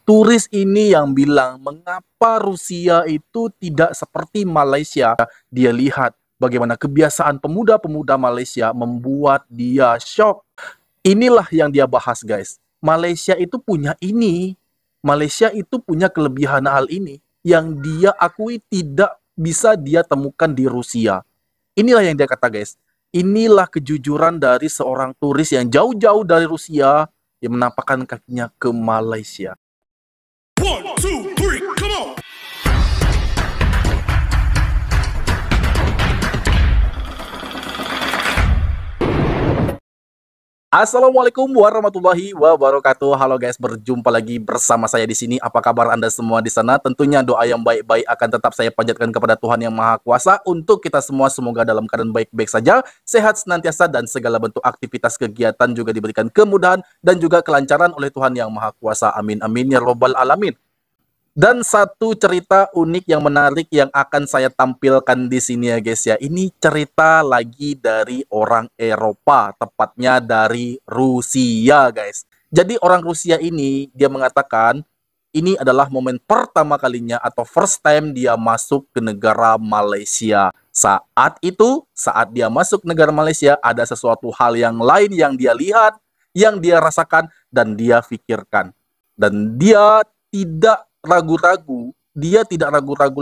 Turis ini yang bilang mengapa Rusia itu tidak seperti Malaysia. Dia lihat bagaimana kebiasaan pemuda-pemuda Malaysia membuat dia shock. Inilah yang dia bahas, guys. Malaysia itu punya ini. Malaysia itu punya kelebihan hal ini yang dia akui tidak bisa dia temukan di Rusia. Inilah yang dia kata, guys. Inilah kejujuran dari seorang turis yang jauh-jauh dari Rusia yang menampakkan kakinya ke Malaysia. 1, 2, 3, come on! Assalamualaikum warahmatullahi wabarakatuh. Halo guys, berjumpa lagi bersama saya di sini. Apa kabar Anda semua di sana? Tentunya doa yang baik-baik akan tetap saya panjatkan kepada Tuhan Yang Maha Kuasa untuk kita semua, semoga dalam keadaan baik-baik saja, sehat senantiasa, dan segala bentuk aktivitas kegiatan juga diberikan kemudahan dan juga kelancaran oleh Tuhan Yang Maha Kuasa. Amin amin ya robbal alamin. Dan satu cerita unik yang menarik yang akan saya tampilkan di sini ya guys ya. Ini cerita lagi dari orang Eropa, tepatnya dari Rusia guys. Jadi orang Rusia ini dia mengatakan ini adalah momen pertama kalinya atau first time dia masuk ke negara Malaysia. Saat itu, saat dia masuk negara Malaysia, ada sesuatu hal yang lain yang dia lihat, yang dia rasakan, dan dia pikirkan. Dan dia tidak ragu-ragu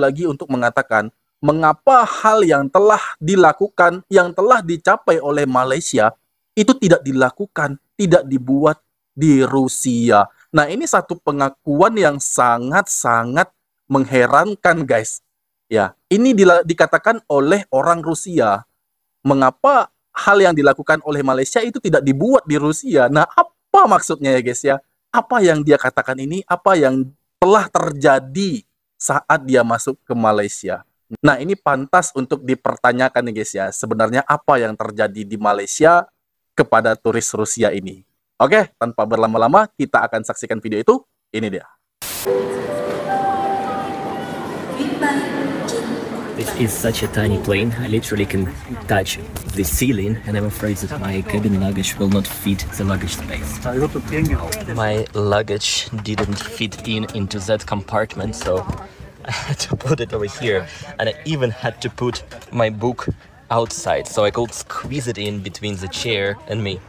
lagi untuk mengatakan mengapa hal yang telah dilakukan, yang telah dicapai oleh Malaysia itu tidak dilakukan, tidak dibuat di Rusia. Nah, ini satu pengakuan yang sangat-sangat mengherankan guys. Ya, ini dikatakan oleh orang Rusia. Mengapa hal yang dilakukan oleh Malaysia itu tidak dibuat di Rusia? Nah, apa maksudnya ya guys ya? Apa yang dia katakan ini? Apa yang telah terjadi saat dia masuk ke Malaysia. Nah, ini pantas untuk dipertanyakan nih guys ya. Sebenarnya apa yang terjadi di Malaysia kepada turis Rusia ini? Oke, tanpa berlama-lama kita akan saksikan video itu. Ini dia. This is such a tiny plane. I literally can touch the ceiling, and I'm afraid that my cabin luggage will not fit the luggage space. My luggage didn't fit into that compartment, so I had to put it over here, and I even had to put my book outside so I could squeeze it in between the chair and me.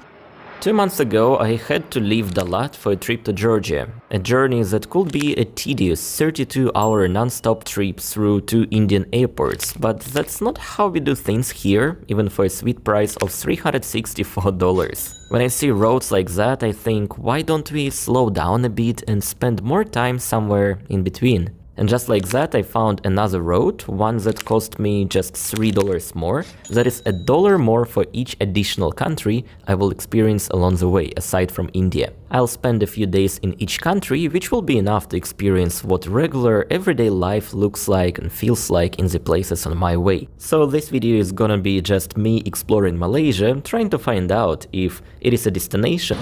2 months ago, I had to leave Dalat for a trip to Georgia, a journey that could be a tedious 32-hour non-stop trip through 2 Indian airports, but that's not how we do things here, even for a sweet price of $364. When I see roads like that, I think, why don't we slow down a bit and spend more time somewhere in between? And just like that, I found another road, one that cost me just $3 more. That is $1 more for each additional country I will experience along the way, aside from India. I'll spend a few days in each country, which will be enough to experience what regular everyday life looks like and feels like in the places on my way. So this video is gonna be just me exploring Malaysia, trying to find out if it is a destination.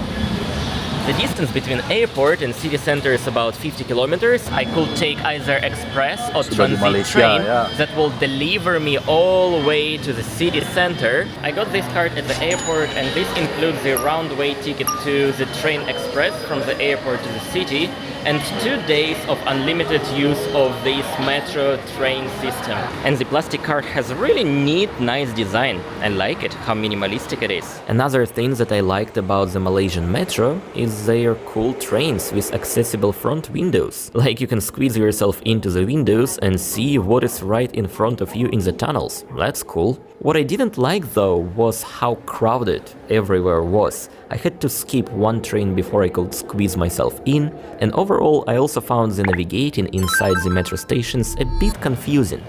The distance between airport and city center is about 50 kilometers. I could take either express or transit train that will deliver me all the way to the city center. I got this card at the airport, and this includes the round-way ticket to the train express from the airport to the city, and 2 days of unlimited use of this metro train system. And the plastic card has a really neat, nice design. I like it, how minimalistic it is. Another thing that I liked about the Malaysian metro is their cool trains with accessible front windows. Like you can squeeze yourself into the windows and see what is right in front of you in the tunnels. That's cool. What I didn't like though was how crowded everywhere was. I had to skip one train before I could squeeze myself in, and overall I also found the navigating inside the metro stations a bit confusing.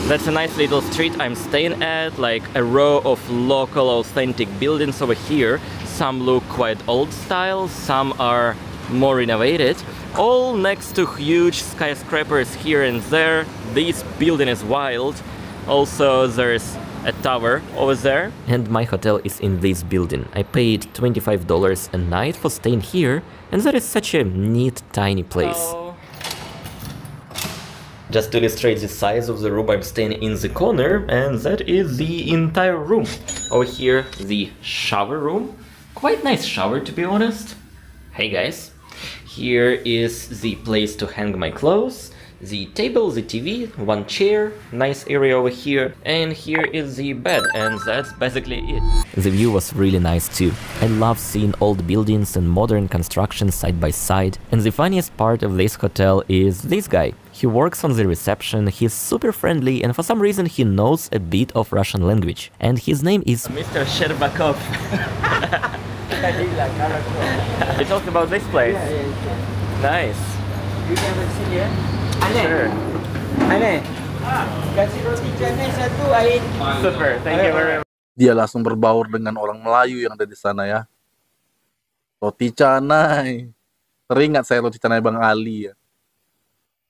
That's a nice little street I'm staying at, like a row of local authentic buildings over here. Some look quite old style, some are more renovated, all next to huge skyscrapers here and there. This building is wild. Also there's a tower over there. And my hotel is in this building. I paid $25 a night for staying here, and that is such a neat tiny place. Just to illustrate the size of the room, I'm staying in the corner, and that is the entire room. Over here, the shower room. Quite nice shower, to be honest. Hey guys, here is the place to hang my clothes, the table, the TV, one chair, nice area over here, and here is the bed, and that's basically it. The view was really nice too. I love seeing old buildings and modern construction side by side, and the funniest part of this hotel is this guy. He works on the reception, he's super friendly, and for some reason he knows a bit of Russian language. And his name is Mr. Sherbakov. He talked about this place. Nice. You never see ya? Sure. Aneh. Kasih roti canai satu air. Super, thank you very much. Dia langsung berbaur dengan orang Melayu yang ada di sana ya. Roti canai. Teringat saya roti canai Bang Ali ya.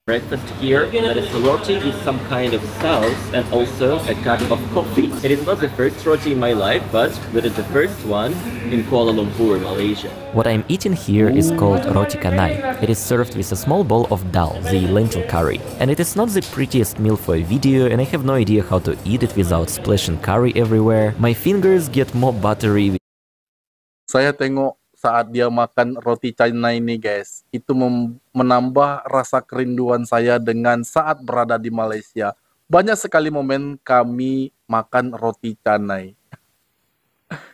Breakfast here, that is roti with some kind of sauce and also a cup of coffee. It is not the first roti in my life, but that is the first one in Kuala Lumpur, Malaysia. What I'm eating here is called roti canai. It is served with a small bowl of dal, the lentil curry. And it is not the prettiest meal for a video, and I have no idea how to eat it without splashing curry everywhere. My fingers get more buttery. Saya tengok saat dia makan roti canai ini guys, itu menambah rasa kerinduan saya dengan saat berada di Malaysia. Banyak sekali momen kami makan roti canai.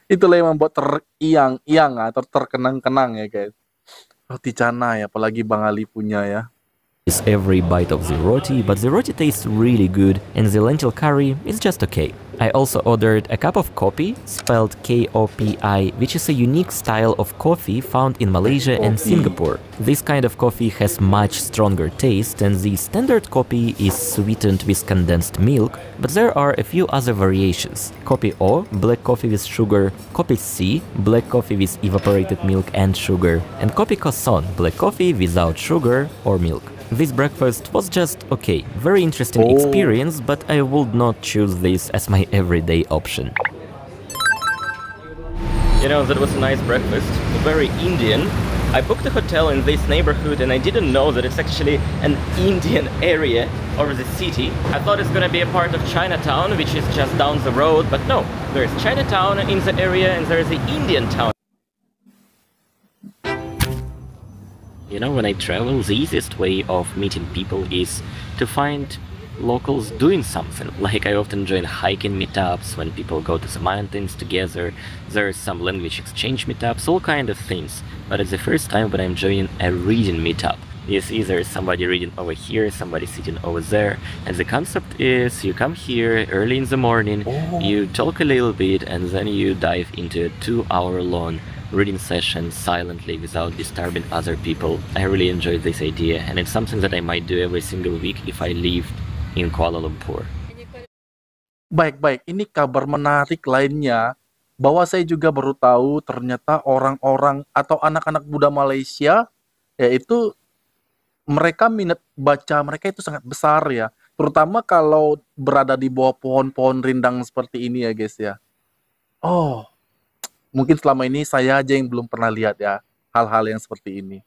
Itulah yang membuat teriang-iang atau terkenang-kenang ya guys. Roti canai, apalagi Bang Ali punya ya. Every bite of the roti, but the roti tastes really good and the lentil curry is just okay. I also ordered a cup of kopi, spelled K-O-P-I, which is a unique style of coffee found in Malaysia and Singapore. This kind of coffee has much stronger taste, and the standard kopi is sweetened with condensed milk, but there are a few other variations. Kopi O, black coffee with sugar, Kopi C, black coffee with evaporated milk and sugar, and Kopi Kosong, black coffee without sugar or milk. This breakfast was just okay, very interesting experience, but I would not choose this as my everyday option. You know, that was a nice breakfast, very Indian. I booked a hotel in this neighborhood and I didn't know that it's actually an Indian area over the city. I thought it's gonna be a part of Chinatown, which is just down the road, but no, there's Chinatown in the area and there's the Indian town. You know, when I travel, the easiest way of meeting people is to find locals doing something. Like I often join hiking meetups when people go to the mountains together. There's some language exchange meetups, all kind of things. But it's the first time when I'm joining a reading meetup. You see there's somebody reading over here, somebody sitting over there. And the concept is you come here early in the morning, you talk a little bit, and then you dive into a 2-hour-long reading session silently without disturbing other people. I really enjoyed this idea, and it's something that I might do every single week if I lived in Kuala Lumpur. Baik, ini kabar menarik lainnya bahwa saya juga baru tahu ternyata orang-orang atau anak-anak muda Malaysia yaitu mereka minat baca mereka itu sangat besar ya, terutama kalau berada di bawah pohon-pohon rindang seperti ini ya guys ya. Mungkin selama ini saya aja yang belum pernah lihat ya hal-hal yang seperti ini.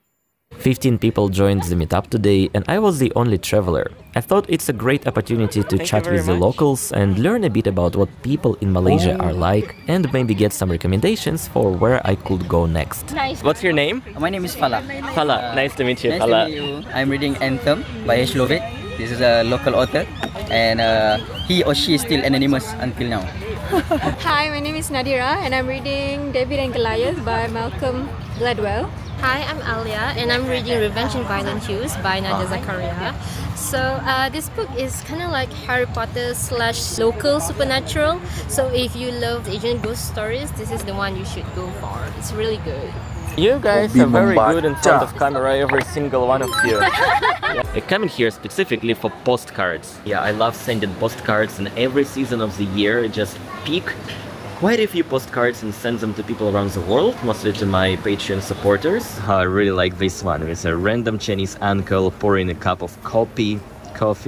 15 people joined the meetup today and I was the only traveler. I thought it's a great opportunity to chat with the locals and learn a bit about what people in Malaysia are like and maybe get some recommendations for where I could go next. Nice. What's your name? My name is Fala. Fala, nice to meet you, Nice Fala. to meet you. I'm reading Anthem by Shlovik. This is a local author and he or she is still anonymous until now. Hi, my name is Nadira and I'm reading David and Goliath by Malcolm Gladwell. Hi, I'm Alia and I'm reading Revenge in Violent Hues by Nadia Zakaria. So this book is kind of like Harry Potter / local supernatural. So if you love Asian ghost stories, this is the one you should go for. It's really good. You guys are very good in front of camera, every single one of you. I come in here specifically for postcards. Yeah, I love sending postcards, and every season of the year I just pick quite a few postcards and send them to people around the world, mostly to my Patreon supporters. I really like this one with a random Chinese uncle pouring a cup of coffee,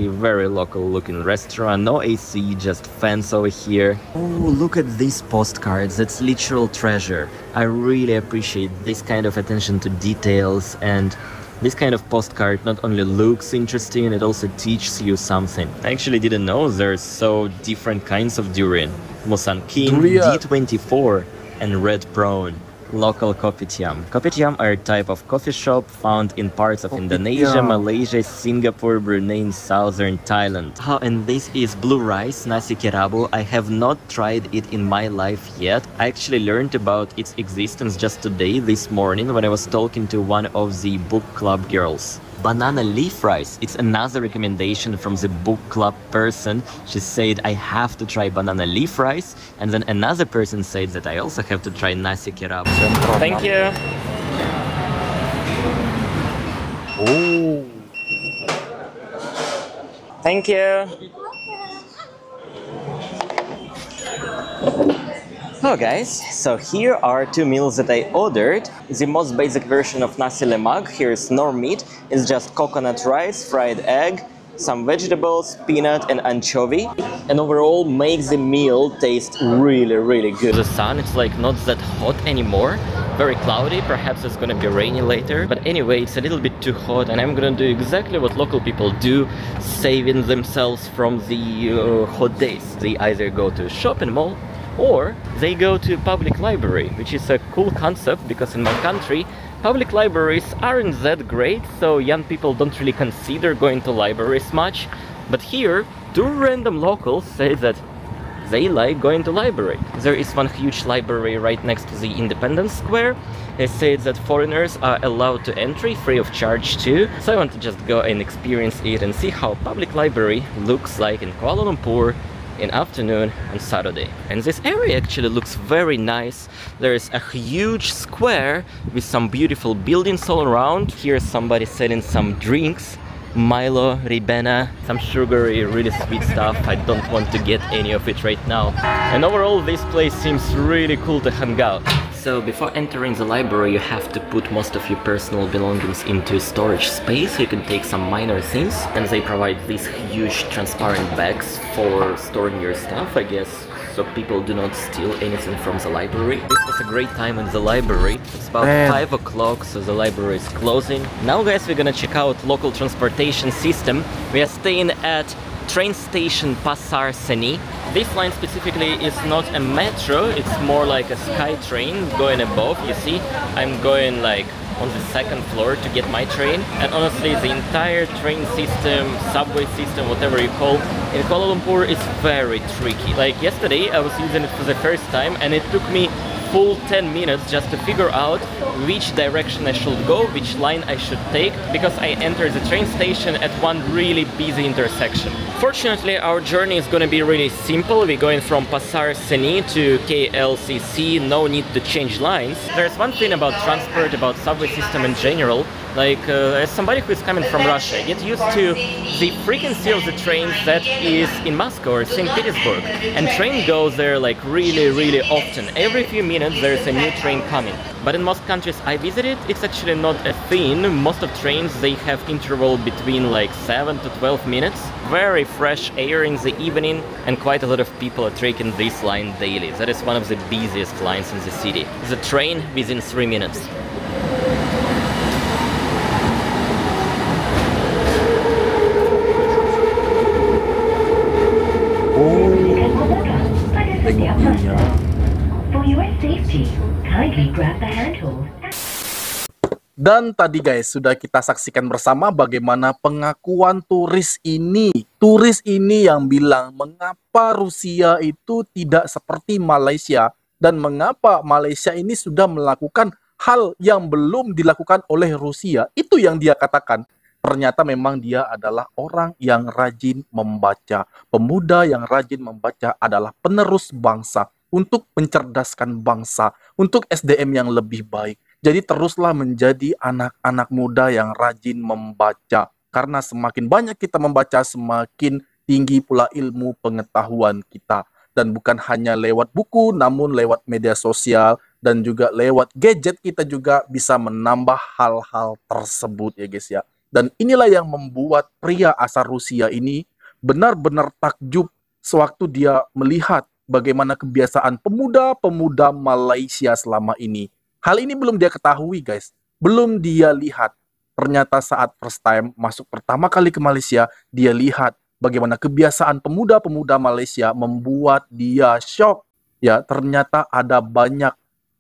very local looking restaurant, no AC, just fans over here. Oh, look at these postcards, that's literal treasure. I really appreciate this kind of attention to details, and this kind of postcard not only looks interesting, it also teaches you something. I actually didn't know there's so different kinds of durian. Musang King, D24, and red prawn. local kopitiam. Kopitiam are a type of coffee shop found in parts of Indonesia, Malaysia, Singapore, Brunei, southern Thailand. And this is blue rice, nasi kerabu. I have not tried it in my life yet. I actually learned about its existence just today, this morning, when I was talking to one of the book club girls. Banana leaf rice, it's another recommendation from the book club person. She said I have to try banana leaf rice, and then another person said that I also have to try nasi kerabu. Thank you. Oh. Thank you. Hello guys, so here are two meals that I ordered. The most basic version of nasi lemak, here is no meat, it's just coconut rice, fried egg, some vegetables, peanut and anchovy, and overall makes the meal taste really good. The sun, it's like not that hot anymore, very cloudy, perhaps it's gonna be rainy later, but anyway, it's a little bit too hot, and I'm gonna do exactly what local people do, saving themselves from the hot days. They either go to a shopping mall or they go to public library, which is a cool concept because in my country public libraries aren't that great, so young people don't really consider going to libraries much. But here, two random locals say that they like going to library. There is one huge library right next to the Independence Square. They say that foreigners are allowed to entry free of charge too. So I want to just go and experience it and see how public library looks like in Kuala Lumpur in afternoon on Saturday. And this area actually looks very nice. There's a huge square with some beautiful buildings all around. Here's somebody selling some drinks, Milo, Ribena, some sugary, really sweet stuff. I don't want to get any of it right now. And overall, this place seems really cool to hang out. So before entering the library, you have to put most of your personal belongings into storage space. You can take some minor things, and they provide these huge transparent bags for storing your stuff, I guess, so people do not steal anything from the library. This was a great time in the library. It's about 5 o'clock, so the library is closing. Now guys, we're gonna check out local transportation system. We are staying at train station Pasar Seni. This line specifically is not a metro, it's more like a sky train going above. You see, I'm going like on the second floor to get my train, and honestly the entire train system, subway system, whatever you call, in Kuala Lumpur is very tricky. Like yesterday I was using it for the first time and it took me full 10 minutes just to figure out which direction I should go, which line I should take, because I entered the train station at one really busy intersection. Fortunately, our journey is gonna be really simple. We're going from Pasar Seni to KLCC, no need to change lines. There's one thing about transport, about subway system in general, like as somebody who is coming from Russia, get used to the frequency of the trains that is in Moscow or St. Petersburg. And train goes there like really often. Every few minutes there's a new train coming. But in most countries I visited, it's actually not a thing. Most of trains, they have interval between like 7 to 12 minutes. Very fresh air in the evening, and quite a lot of people are taking this line daily. That is one of the busiest lines in the city. The train within 3 minutes. Dan tadi guys, sudah kita saksikan bersama bagaimana pengakuan turis ini. Turis ini yang bilang mengapa Rusia itu tidak seperti Malaysia, dan mengapa Malaysia ini sudah melakukan hal yang belum dilakukan oleh Rusia. Itu yang dia katakan. Ternyata memang dia adalah orang yang rajin membaca. Pemuda yang rajin membaca adalah penerus bangsa, untuk mencerdaskan bangsa, untuk SDM yang lebih baik. Jadi teruslah menjadi anak-anak muda yang rajin membaca. Karena semakin banyak kita membaca, semakin tinggi pula ilmu pengetahuan kita. Dan bukan hanya lewat buku, namun lewat media sosial, dan juga lewat gadget kita juga bisa menambah hal-hal tersebut ya guys ya. Dan inilah yang membuat pria asal Rusia ini benar-benar takjub sewaktu dia melihat bagaimana kebiasaan pemuda-pemuda Malaysia selama ini. Hal ini belum dia ketahui guys, belum dia lihat. Ternyata saat first time masuk pertama kali ke Malaysia, dia lihat bagaimana kebiasaan pemuda-pemuda Malaysia membuat dia shock. Ya, ternyata ada banyak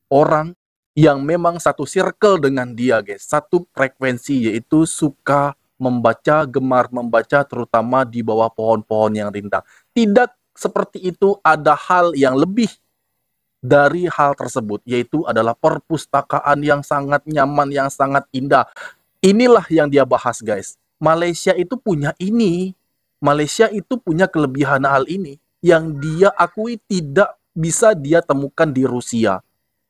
orang yang memang satu circle dengan dia, guys. Satu frekuensi, yaitu suka membaca, gemar membaca, terutama di bawah pohon-pohon yang rindang. Tidak seperti itu, ada hal yang lebih dari hal tersebut, yaitu adalah perpustakaan yang sangat nyaman, yang sangat indah. Inilah yang dia bahas, guys. Malaysia itu punya ini. Malaysia itu punya kelebihan hal ini yang dia akui tidak bisa dia temukan di Rusia.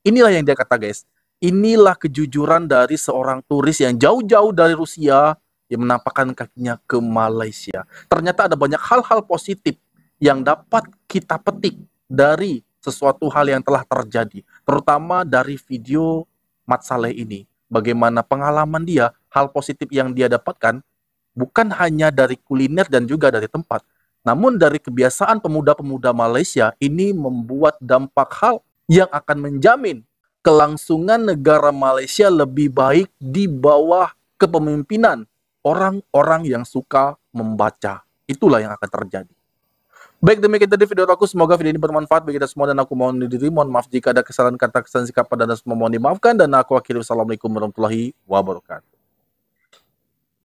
Inilah yang dia kata, guys. Inilah kejujuran dari seorang turis yang jauh-jauh dari Rusia yang menampakkan kakinya ke Malaysia. Ternyata ada banyak hal-hal positif yang dapat kita petik dari sesuatu hal yang telah terjadi. Terutama dari video Mat Saleh ini. Bagaimana pengalaman dia, hal positif yang dia dapatkan, bukan hanya dari kuliner dan juga dari tempat. Namun dari kebiasaan pemuda-pemuda Malaysia, ini membuat dampak hal yang akan menjamin kelangsungan negara Malaysia lebih baik di bawah kepemimpinan orang-orang yang suka membaca. Itulah yang akan terjadi. Baik, demikian tadi video aku. Semoga video ini bermanfaat bagi kita semua dan aku mohon diri. Mohon maaf jika ada kesalahan kata, kesalahan sikap pada dan semua mohon dimaafkan. Dan aku akhiri. Wassalamualaikum warahmatullahi wabarakatuh.